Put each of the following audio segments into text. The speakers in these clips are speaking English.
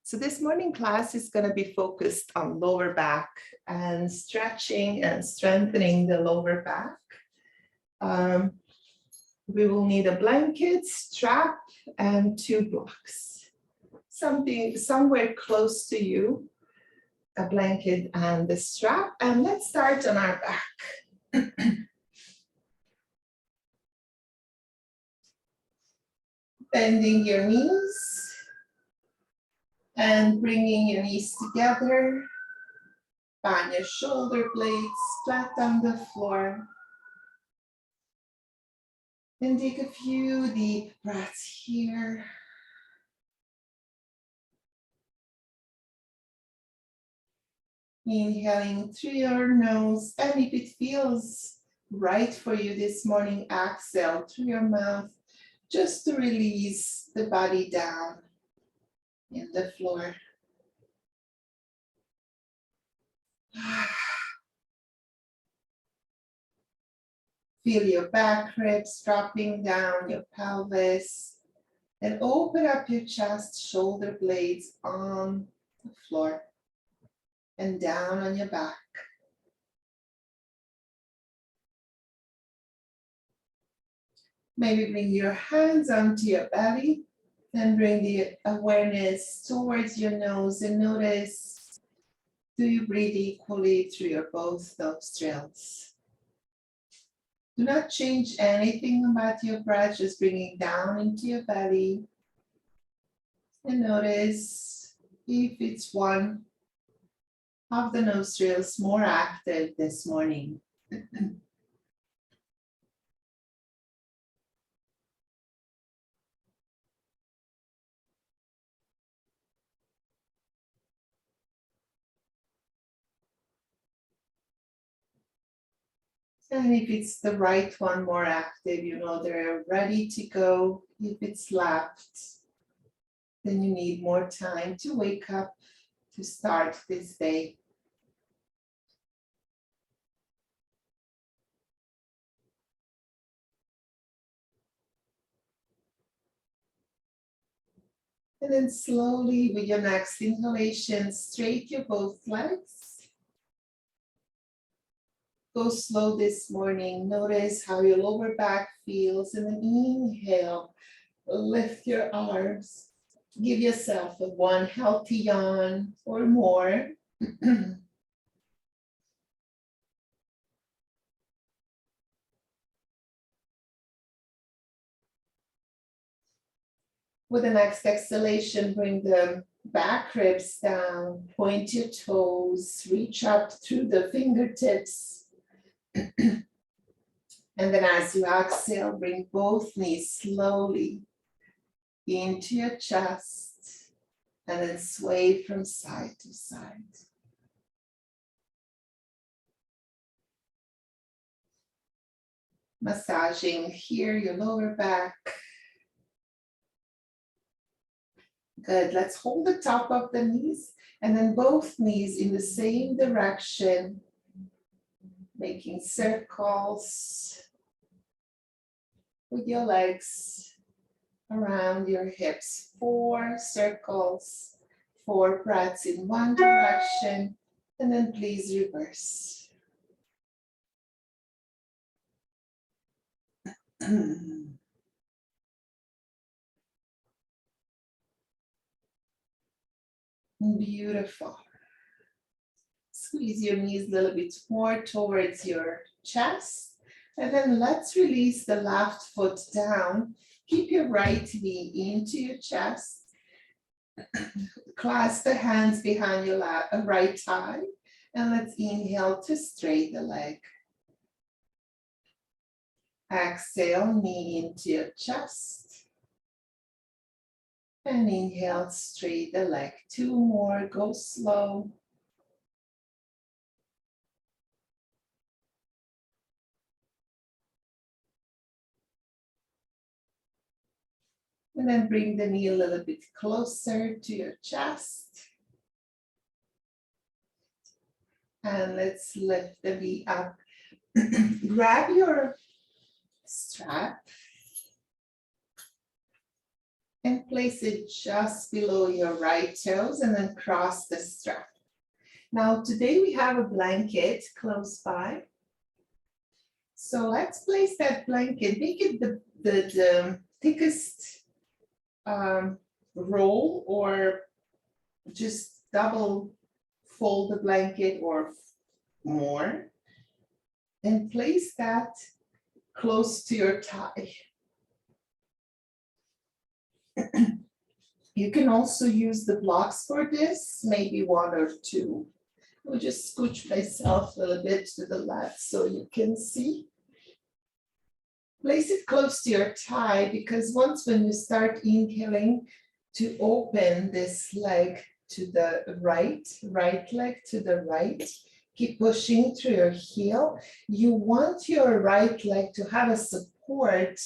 So this morning class is going to be focused on lower back and stretching and strengthening the lower back. We will need a blanket, strap, and 2 blocks. Something somewhere close to you, a blanket and the strap. And let's start on our back. Bending your knees and bringing your knees together. Find your shoulder blades flat on the floor. And take a few deep breaths here. Inhaling through your nose, and if it feels right for you this morning, exhale through your mouth, just to release the body down in the floor. Feel your back ribs dropping down your pelvis, and open up your chest, shoulder blades on the floor and down on your back. Maybe bring your hands onto your belly and bring the awareness towards your nose and notice, do you breathe equally through your both nostrils? Do not change anything about your breath, just bringing down into your belly. And notice if it's one of the nostrils more active this morning. And if it's the right one more active, you know they're ready to go. If it's left, then you need more time to wake up to start this day. And then slowly with your next inhalation, straight your both legs. Go slow this morning. Notice how your lower back feels. And then inhale, lift your arms. Give yourself a 1 healthy yawn or more. With the next exhalation, bring the back ribs down, point your toes, reach up through the fingertips. And then as you exhale, bring both knees slowly into your chest and then sway from side to side. Massaging here, your lower back. Good, let's hold the top of the knees and then both knees in the same direction, making circles with your legs around your hips. 4 circles, 4 breaths in one direction, and then please reverse. Beautiful. Squeeze your knees a little bit more towards your chest. And then let's release the left foot down. Keep your right knee into your chest. Clasp the hands behind your right thigh. And let's inhale to straighten the leg. Exhale, knee into your chest. And inhale, straighten the leg. 2 more, go slow. And then bring the knee a little bit closer to your chest. And let's lift the knee up. Grab your strap and place it just below your right toes and then cross the strap. Now today we have a blanket close by. So let's place that blanket, make it the thickest roll, or just double fold the blanket or more, and place that close to your thigh. You can also use the blocks for this, maybe one or two. I'll just scooch myself a little bit to the left so you can see. Place it close to your thigh, because once when you start inhaling to open this leg to the right leg to the right, keep pushing through your heel. You want your right leg to have a support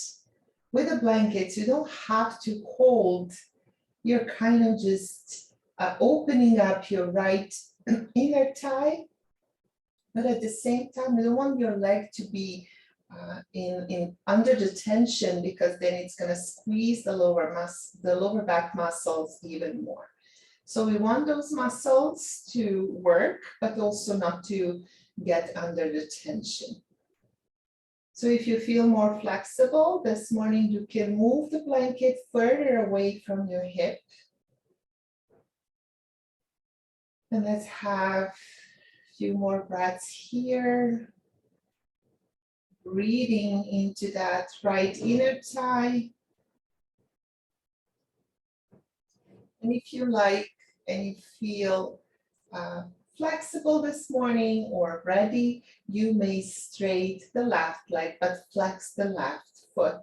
with a blanket. You don't have to hold. You're kind of just opening up your right inner thigh, but at the same time, you don't want your leg to be in under the tension, because then it's going to squeeze the lower back muscles even more. So we want those muscles to work, but also not to get under the tension. So if you feel more flexible this morning, you can move the blanket further away from your hip. And let's have a few more breaths here. Breathing into that right inner thigh. And if you like and you feel flexible this morning or ready, you may straight the left leg, but flex the left foot.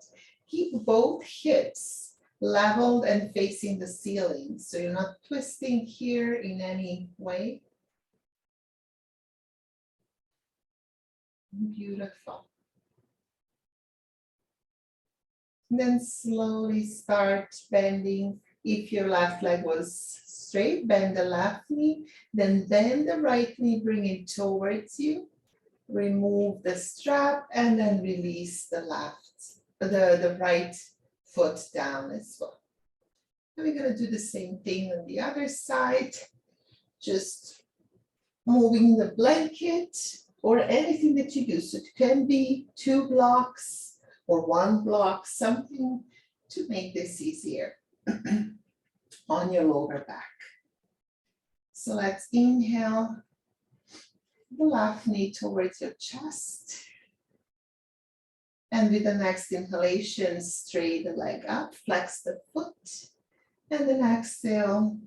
Keep both hips leveled and facing the ceiling, so you're not twisting here in any way. Beautiful. And then slowly start bending. If your left leg was straight, bend the left knee, then bend the right knee, bring it towards you. Remove the strap and then release the right foot down as well. And we're going to do the same thing on the other side. Just moving the blanket or anything that you do. So it can be 2 blocks or 1 block, something to make this easier on your lower back. So let's inhale the left knee towards your chest. And with the next inhalation, straighten the leg up, flex the foot. And then exhale,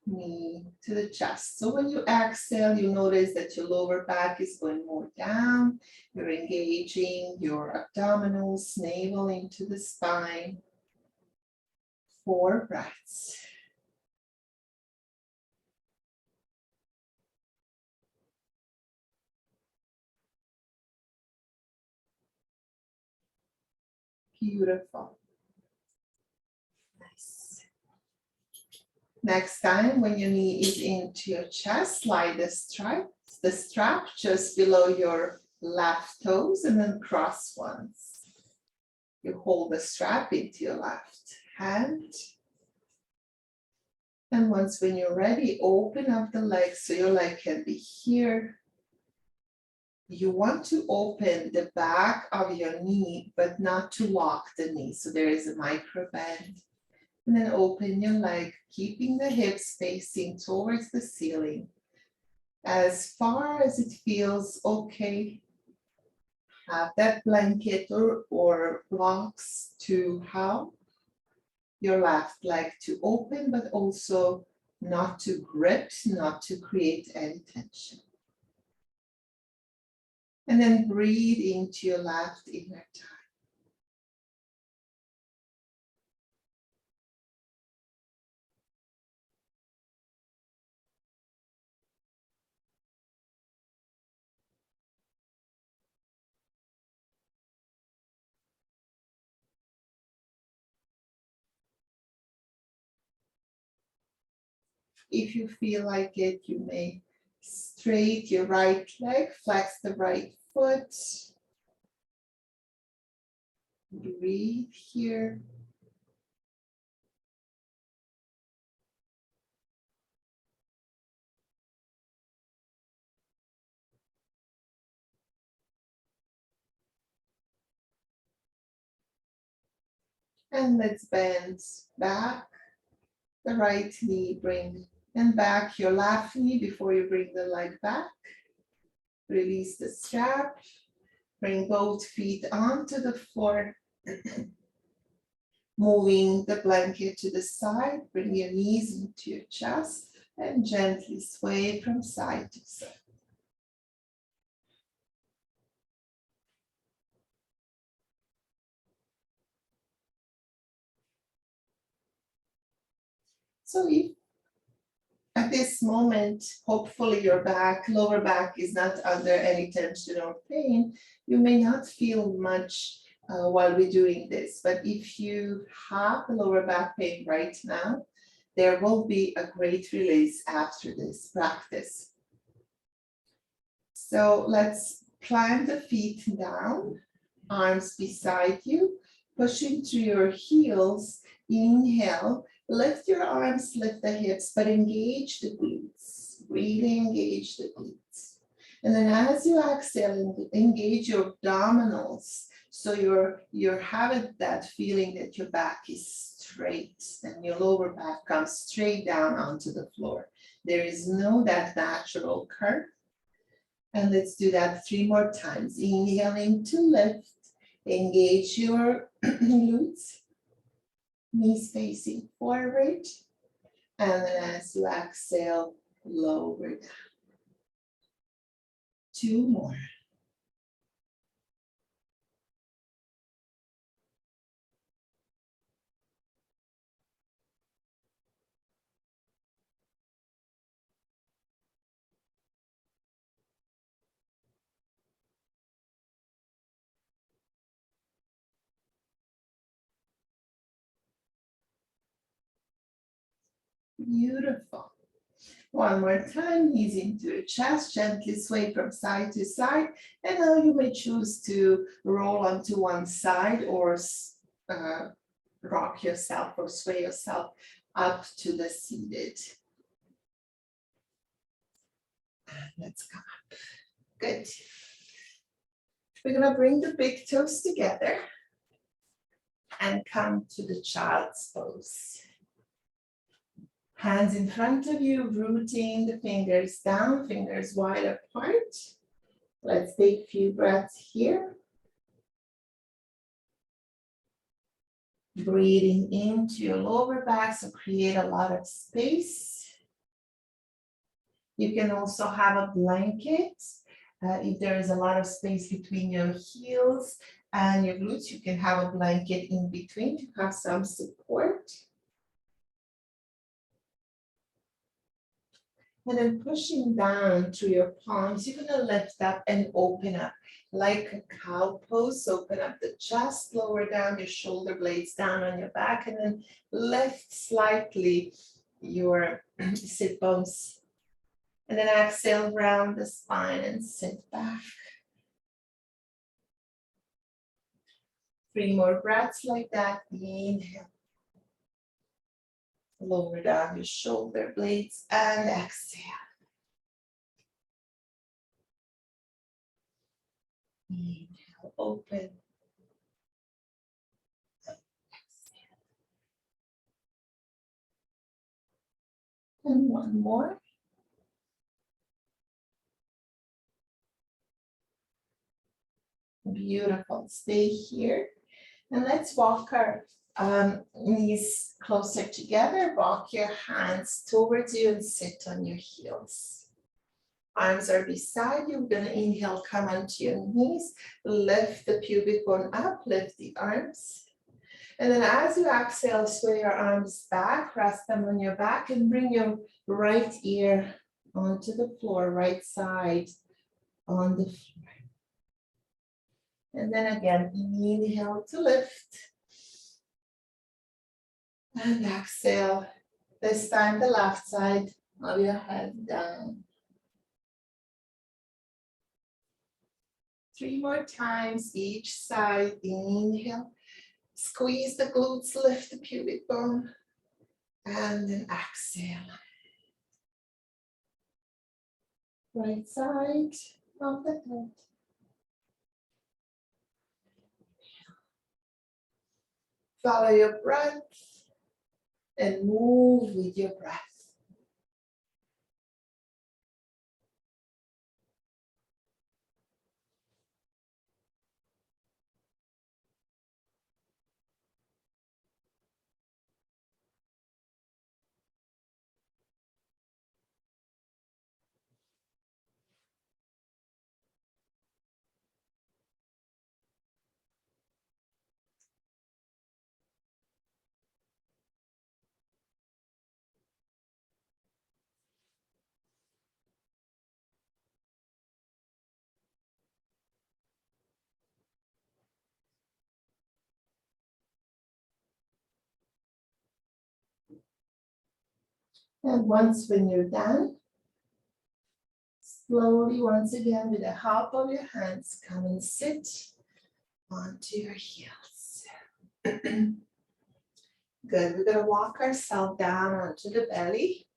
knee to the chest. So when you exhale, you notice that your lower back is going more down. You're engaging your abdominals, navel into the spine. 4 breaths. Beautiful. Nice. Next time, when your knee is into your chest, slide the strap just below your left toes and then cross once. You hold the strap into your left hand. And once when you're ready, open up the leg so your leg can be here. You want to open the back of your knee, but not to lock the knee. So there is a micro bend. And then open your leg, keeping the hips facing towards the ceiling. As far as it feels okay, have that blanket or blocks to help your left leg to open, but also not to grip, not to create any tension. And then breathe into your left inner thigh. If you feel like it, you may straight your right leg, flex the right foot. Breathe here. And let's bend back the right knee, bring and back your left knee before you bring the leg back. Release the strap, bring both feet onto the floor. Moving the blanket to the side, bring your knees into your chest and gently sway from side to side. So if at this moment, hopefully your lower back is not under any tension or pain, you may not feel much while we're doing this. But if you have lower back pain right now, there will be a great release after this practice. So let's plant the feet down, arms beside you, pushing through your heels. Inhale, lift your arms, lift the hips, but engage the glutes. Really engage the glutes. And then as you exhale, engage your abdominals. So you're having that feeling that your back is straight and your lower back comes straight down onto the floor. There is no that natural curve. And let's do that 3 more times. Inhaling to lift, engage your glutes, knees facing forward. And then as you exhale, lower down. 2 more. Beautiful. One more time, knees into your chest, gently sway from side to side. And now you may choose to roll onto one side or rock yourself or sway yourself up to the seated. Let's come up. Good. We're gonna bring the big toes together and come to the child's pose. Hands in front of you, rooting the fingers down, fingers wide apart. Let's take a few breaths here. Breathing into your lower back, so create a lot of space. You can also have a blanket. If there is a lot of space between your heels and your glutes, you can have a blanket in between to have some support. And then pushing down through your palms, you're gonna lift up and open up like a cow pose. Open up the chest, lower down your shoulder blades down on your back, and then lift slightly your sit bones. And then exhale, round the spine and sit back. 3 more breaths like that. Inhale. Lower down your shoulder blades and exhale. Inhale, open. Exhale. And one more. Beautiful. Stay here. And let's walk our knees closer together. Walk your hands towards you and sit on your heels. Arms are beside you. We're going to inhale, come onto your knees. Lift the pubic bone up, lift the arms. And then as you exhale, sway your arms back, rest them on your back, and bring your right ear onto the floor, right side on the floor. And then again, inhale to lift. And exhale. This time the left side of your head down. 3 more times each side. Inhale. Squeeze the glutes, lift the pubic bone. And then exhale. Right side of the head. Follow your breath and move with your breath. And once when you're done, slowly once again with the help of your hands, come and sit onto your heels. Good, we're gonna walk ourselves down onto the belly.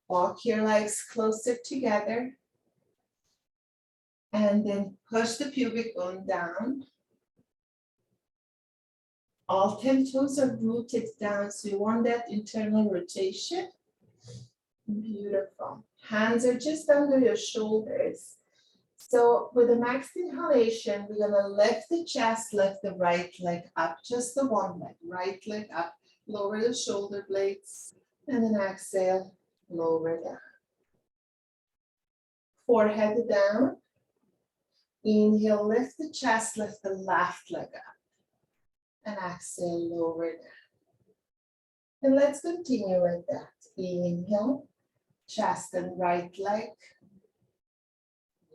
Walk your legs closer together. And then push the pubic bone down. All 10 toes are rooted down, so you want that internal rotation. Beautiful. Hands are just under your shoulders. So with the max inhalation, we're gonna lift the chest, lift the right leg up, just the one leg, right leg up, lower the shoulder blades, and then exhale, lower down. Forehead down. Inhale, lift the chest, lift the left leg up, and exhale, lower down. And let's continue with that. Inhale, chest and right leg,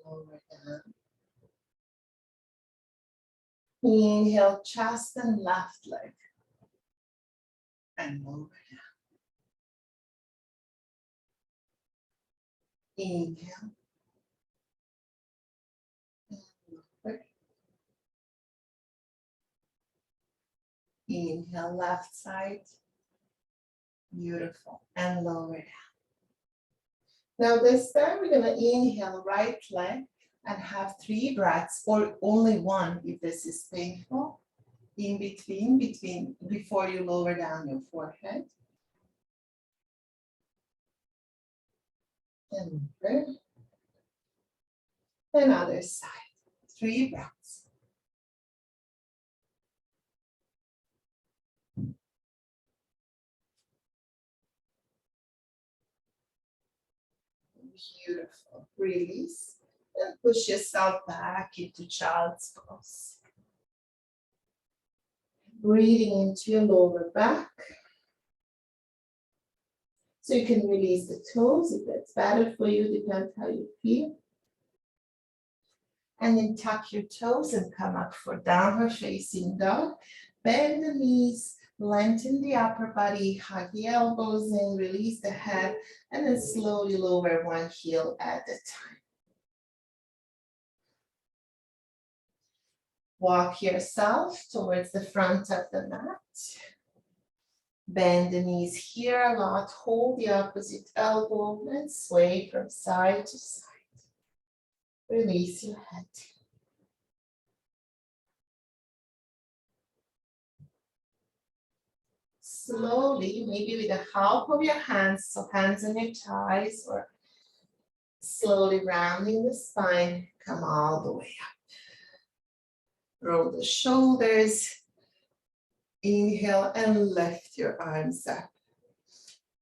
lower down. Inhale, chest and left leg, and lower down. Inhale, and lower. Inhale, left side, beautiful, and lower down. Now this time we're gonna inhale right leg and have 3 breaths, or only one if this is painful. In between, before you lower down your forehead. And over. And other side. 3 breaths. Beautiful. Release. And push yourself back into child's pose. Breathing into your lower back. So you can release the toes if that's better for you, depends how you feel. And then tuck your toes and come up for downward facing dog. Bend the knees, lengthen the upper body, hug the elbows in, release the head, and then slowly lower one heel at a time. Walk yourself towards the front of the mat. Bend the knees here a lot, hold the opposite elbow and sway from side to side. Release your head. Slowly, maybe with the help of your hands, so hands on your thighs, or slowly rounding the spine, come all the way up. Roll the shoulders. Inhale and lift your arms up.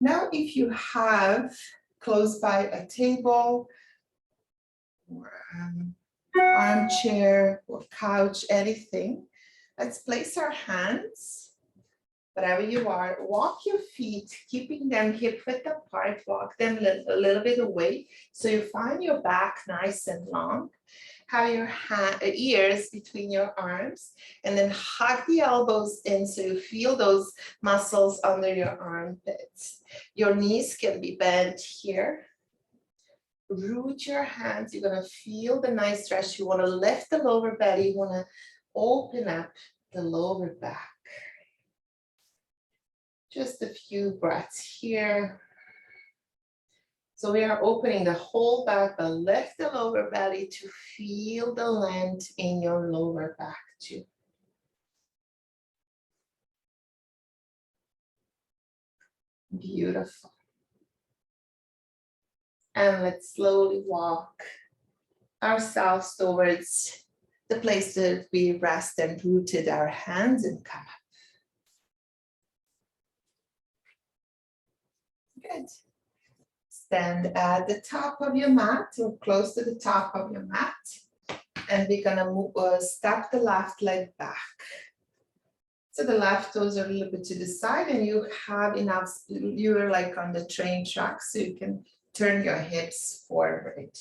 Now, if you have close by a table or armchair or couch, anything, let's place our hands, wherever you are, walk your feet, keeping them hip width apart, walk them a little bit away, so you find your back nice and long. Have your ears between your arms, and then hug the elbows in so you feel those muscles under your armpits. Your knees can be bent here. Root your hands. You're gonna feel the nice stretch. You wanna lift the lower belly. You wanna open up the lower back. Just a few breaths here. So we are opening the whole back, but lift the lower belly to feel the length in your lower back too. Beautiful. And let's slowly walk ourselves towards the place that we rest and rooted our hands and come up. Good. Stand at the top of your mat or close to the top of your mat. And we're gonna move, step the left leg back. So the left toes are a little bit to the side and you have enough, you're like on the train track so you can turn your hips forward.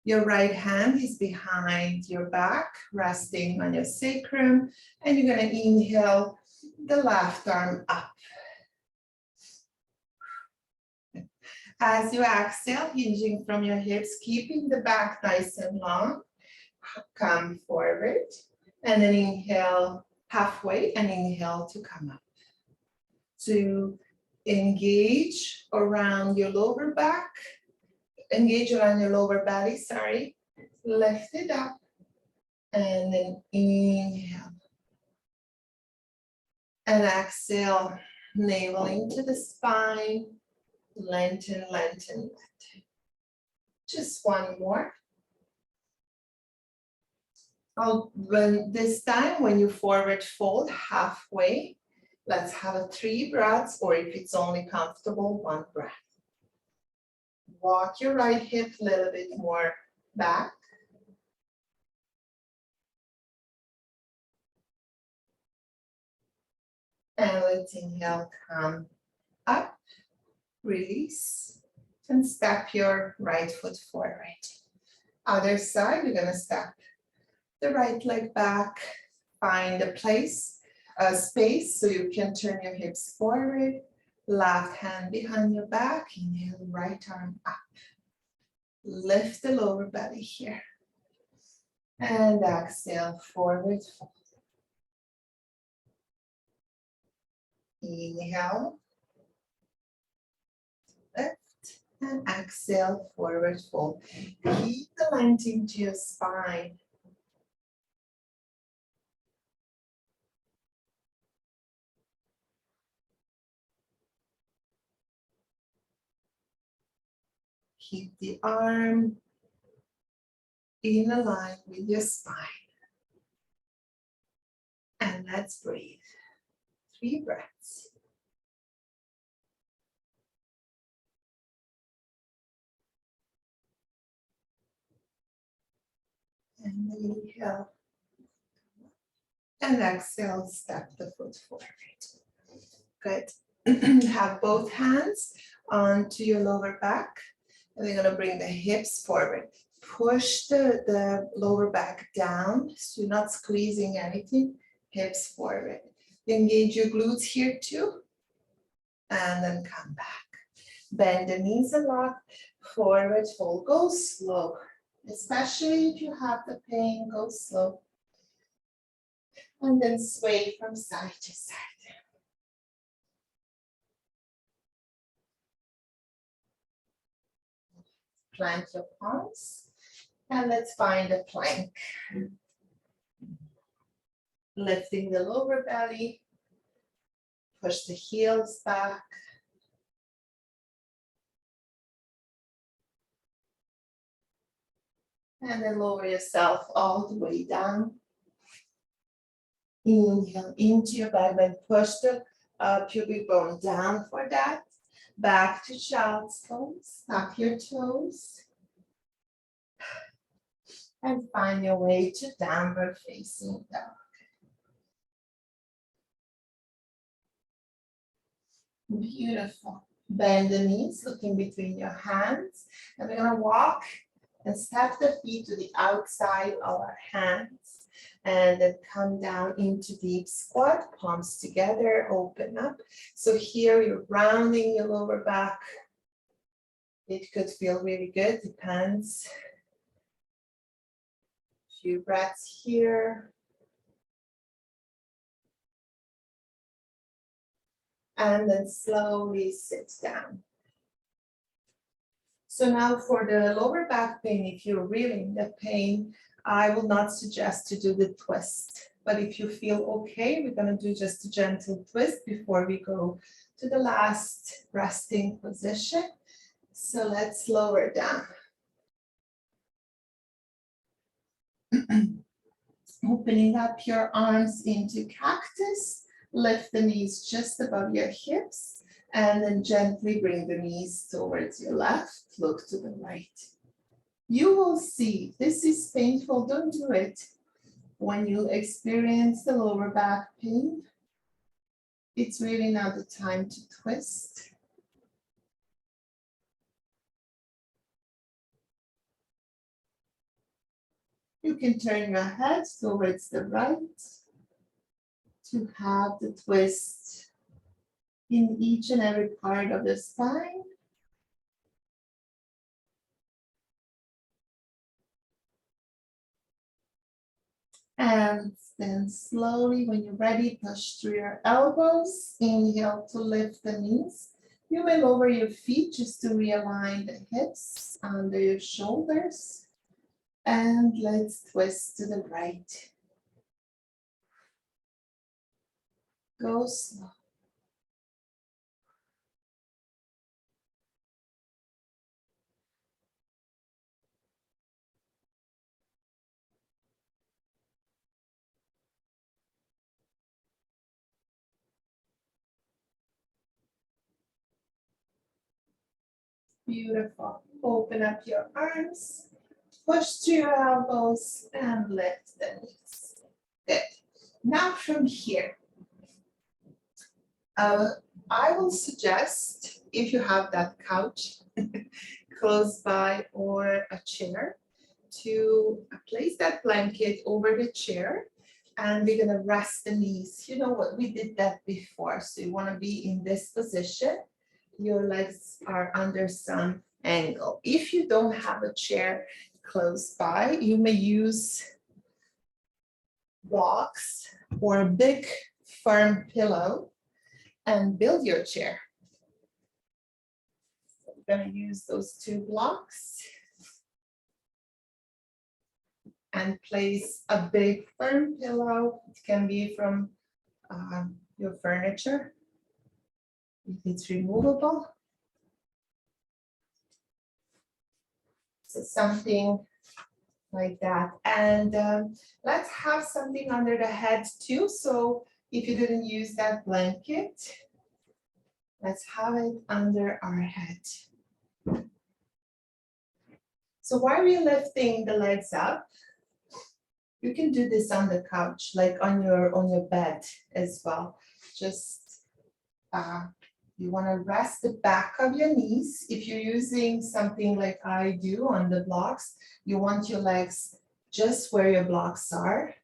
Your right hand is behind your back, resting on your sacrum, and you're gonna inhale the left arm up. As you exhale, hinging from your hips, keeping the back nice and long, come forward, and then inhale halfway and inhale to come up. To engage around your lower back, engage around your lower belly, sorry, lift it up, and then inhale. And exhale, navel into the spine, lengthen, lengthen, lengthen. Just one more. This time, when you forward fold halfway, let's have a 3 breaths, or if it's only comfortable, 1 breath. Walk your right hip a little bit more back. And let's inhale, come up, release, and step your right foot forward. Other side, you're gonna step the right leg back, find a place, a space so you can turn your hips forward, left hand behind your back, inhale, right arm up. Lift the lower belly here. And exhale, forward fold. Inhale, lift, and exhale, forward fold. Keep the length into your spine. Keep the arm in a line with your spine. And let's breathe. 3 breaths. And inhale. And exhale, step the foot forward. Good. Have both hands onto your lower back. And we're gonna bring the hips forward. Push the lower back down, so you're not squeezing anything. Hips forward. Engage your glutes here too. And then come back. Bend the knees a lot. Forward fold. Go slow. Especially if you have the pain, go slow. And then sway from side to side. Plant your palms. And let's find a plank. Lifting the lower belly. Push the heels back. And then lower yourself all the way down. Inhale into your back bend. Push the pubic bone down for that. Back to child's pose. Tuck your toes. And find your way to downward facing dog. Beautiful. Bend the knees, looking between your hands. And we're gonna walk and step the feet to the outside of our hands. And then come down into deep squat, palms together, open up. So here you're rounding your lower back. It could feel really good, depends. Few breaths here. And then slowly sit down. So now for the lower back pain, if you're really in the pain, I will not suggest to do the twist. But if you feel okay, we're gonna do just a gentle twist before we go to the last resting position. So let's lower down. Opening up your arms into cactus, lift the knees just above your hips, and then gently bring the knees towards your left, look to the right. You will see, this is painful, don't do it. When you experience the lower back pain, it's really not the time to twist. You can turn your head towards the right to have the twist in each and every part of the spine. And then slowly, when you're ready, push through your elbows. Inhale to lift the knees. You may lower your feet just to realign the hips under your shoulders. And let's twist to the right. Go slow. Beautiful. Open up your arms, push through your elbows, and lift the knees. Good. Now from here, I will suggest, if you have that couch close by or a chair, to place that blanket over the chair, and we're gonna rest the knees. You know what, we did that before, so you wanna be in this position. Your legs are under some angle. If you don't have a chair close by, you may use blocks or a big firm pillow and build your chair. So we're gonna use those two blocks and place a big firm pillow. It can be from your furniture, if it's removable. So something like that. And let's have something under the head too. So if you didn't use that blanket, let's have it under our head. So while we're lifting the legs up, you can do this on the couch, like on your bed as well. Just you want to rest the back of your knees. If you're using something like I do on the blocks, you want your legs just where your blocks are.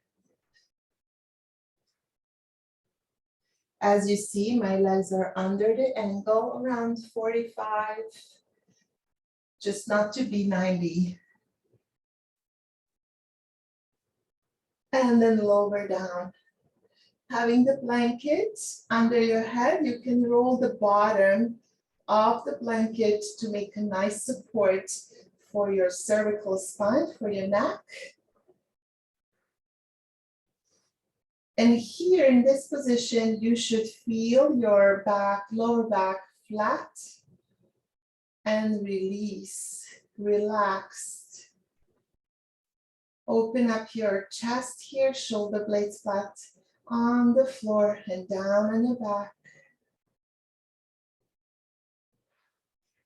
As you see, my legs are under the angle, around 45, just not to be 90. And then lower down. Having the blanket under your head, you can roll the bottom of the blanket to make a nice support for your cervical spine, for your neck. And here in this position, you should feel your back, lower back flat and release, relaxed. Open up your chest here, shoulder blades flat on the floor and down on your back.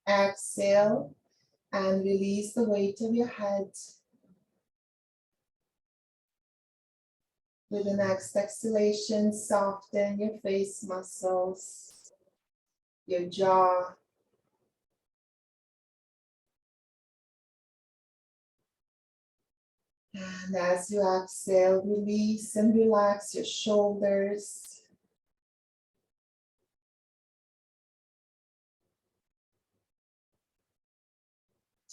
Exhale and release the weight of your head. With the next exhalation, soften your face muscles, your jaw. And as you exhale, release and relax your shoulders.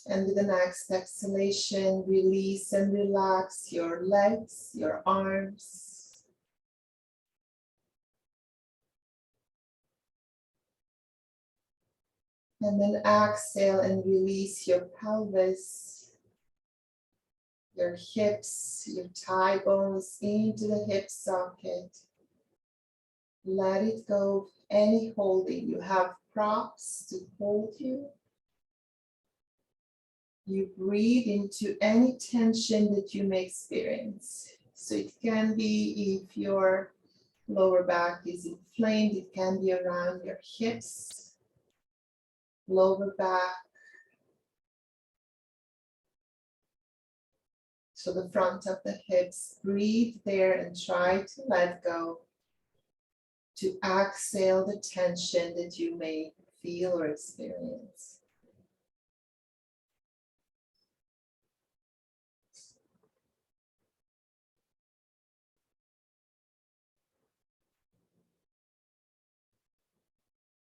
And with the next exhalation, release and relax your legs, your arms. And then exhale and release your pelvis, your hips, your thigh bones into the hip socket. Let it go. Any holding. You have props to hold you. You breathe into any tension that you may experience. So it can be if your lower back is inflamed, it can be around your hips, lower back. So the front of the hips, breathe there and try to let go. To exhale the tension that you may feel or experience.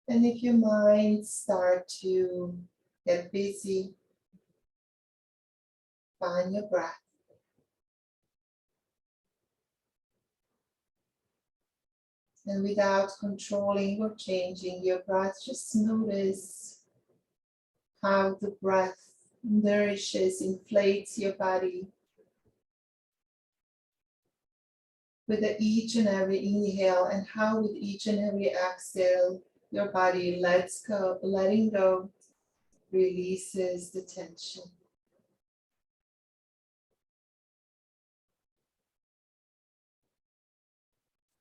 And if your mind starts to get busy, find your breath. And without controlling or changing your breath, just notice how the breath nourishes, inflates your body. With each and every inhale, and how with each and every exhale, your body lets go, letting go, releases the tension.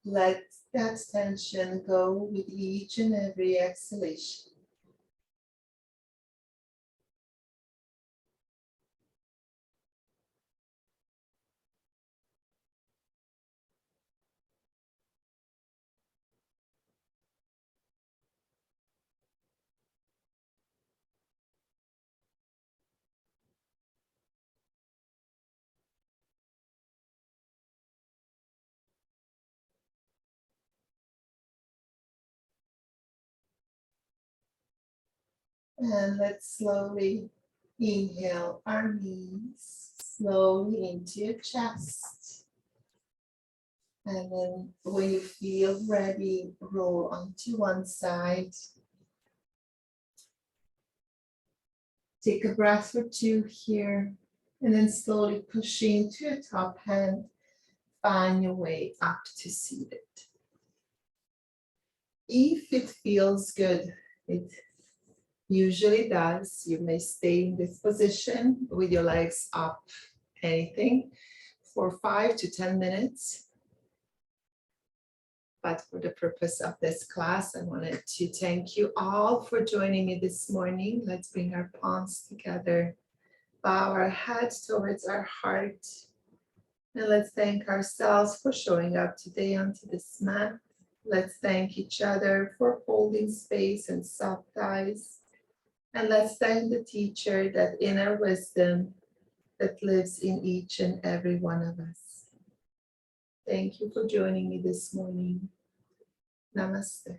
Let that tension go with each and every exhalation. And let's slowly inhale our knees, slowly into your chest. And then when you feel ready, roll onto one side. Take a breath or two here, and then slowly pushing to your top hand, find your way up to seated. If it feels good, it usually does. You may stay in this position with your legs up, anything, for 5 to 10 minutes. But for the purpose of this class, I wanted to thank you all for joining me this morning. Let's bring our palms together, bow our head towards our heart, and let's thank ourselves for showing up today onto this mat. Let's thank each other for holding space and soft eyes. And let's thank the teacher, that inner wisdom that lives in each and every one of us. Thank you for joining me this morning. Namaste.